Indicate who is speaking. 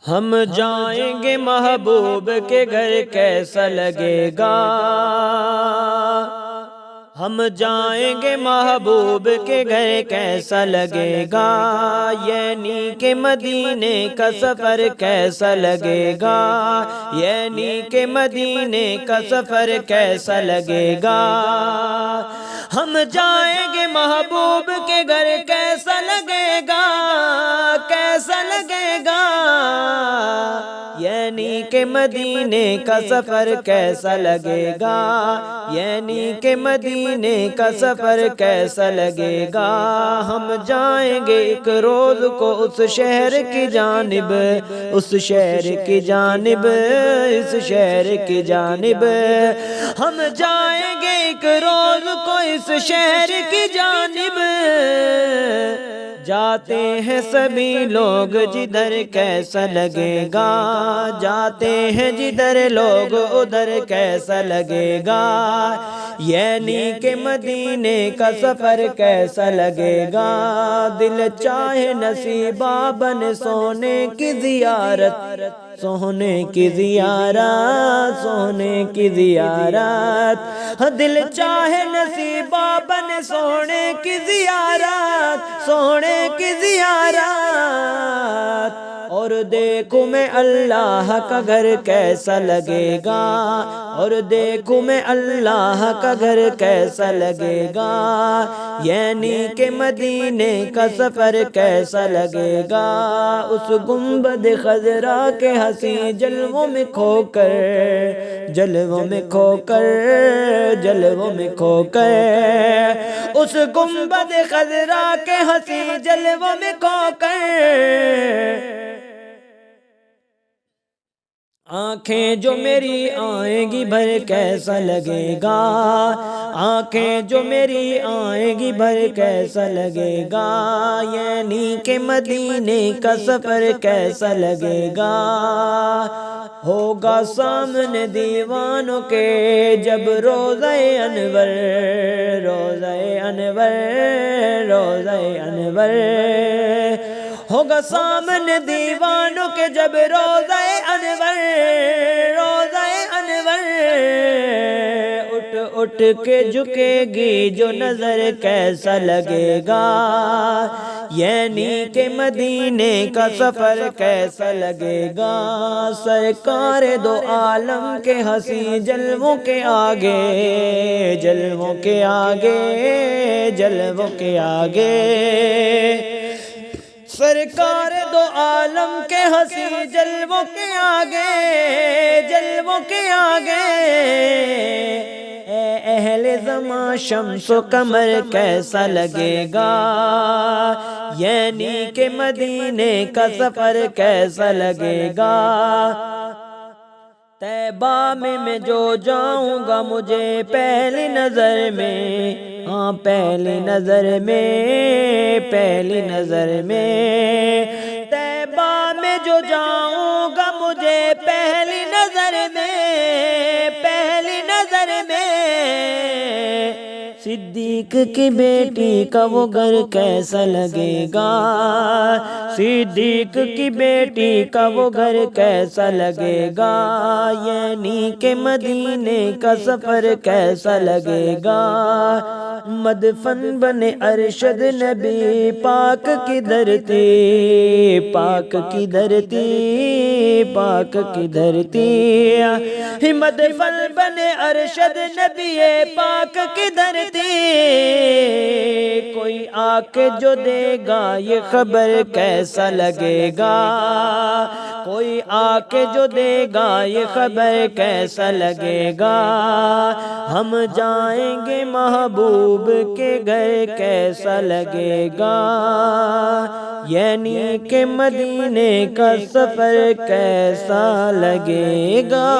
Speaker 1: ہم جائیں گے محبوب کے گھر کیسا لگے گا، ہم جائیں گے محبوب کے گھر کیسا لگے گا، یعنی کہ مدینے کا سفر کیسا لگے گا، یعنی کہ مدینے کا سفر کیسا لگے گا۔ ہم جائیں گے محبوب کے گھر کیسا لگے گا، کیسا لگے گا، یعنی کہ مدینے کا سفر کیسا لگے گا، یعنی کہ مدینے کا سفر کیسا لگے گا۔ ہم جائیں گے ایک روز کو اس شہر کی جانب، اس شہر کی جانب، اس شہر کی جانب، ہم جائیں گے ایک روز کو اس شہر کی جانب، جاتے ہیں سبھی لوگ جدھر کیسا لگے گا، جاتے ہیں جدھر لوگ ادھر کیسا لگے گا، یعنی کہ مدینے کا سفر کیسا لگے گا۔ دل چاہے نصیبہ بن سونے کی زیارت، سونے کی زیارت، سونے کی زیارت، دل چاہے نصیبہ بن سونے کی زیارت، سونے کی زیارت، اور دیکھوں میں اللہ کا گھر کیسا لگے گا، اور دیکھوں میں اللہ کا گھر کیسا لگے گا، یعنی کہ مدینے کا سفر کیسا لگے گا۔ اس گنبد خضرا کے حسین جلووں میں کھو کر، جلووں میں کھو کر، جلووں میں کھو کر، اس گنبد خضرا کے حسین جلووں میں کھو کر، آنکھیں جو میری آئیں گی بھر کیسا لگے گا، آنکھیں جو میری آئیں گی بھر کیسا لگے گا، یعنی کہ مدینے کا سفر کیسا لگے گا۔ ہوگا سامنے دیوانوں کے جب روضہ انور، روضہ انور، روضہ انور، ہوگا سامنے دیوانوں کے جب روضہ انور، روضہ انور، اٹھ اٹھ کے جھکے گی جو نظر کیسا لگے گا، یعنی کہ مدینے کا سفر کیسا لگے گا۔ سرکار دو عالم کے حسین جلووں کے آگے، جلووں کے آگے، جلووں کے آگے، سرکار دو عالم کے حسین جلووں کے آگے، جلووں کے آگے، اے اہل زمان شمس و قمر کیسا لگے گا، یعنی کہ مدینے کا سفر کیسا لگے گا۔ طیبہ میں جو جاؤں گا مجھے پہلی نظر میں، ہاں پہلی نظر میں، پہلی نظر میں، طیبہ میں جو جاؤں گا مجھے پہلی نظر میں، پہلی نظر میں، صدیق کی بیٹی کا وہ گھر کیسا لگے گا، صدیق کی بیٹی کا وہ گھر کیسا لگے گا، یعنی کہ مدینے کا سفر کیسا لگے گا۔ مدفن بنے ارشد نبی پاک کی دھرتی، پاک کی دھرتی، پاک کی دھرتی، مدفن بنے ارشد نبی پاک کی دھرتی، کوئی آ کے جو دے گا یہ خبر کیسا لگے گا، کوئی آ کے جو دے گا یہ خبر کیسا لگے گا۔ ہم جائیں گے محبوب کے گھر کیسا لگے گا، یعنی کہ مدینے کا سفر کیسا لگے گا۔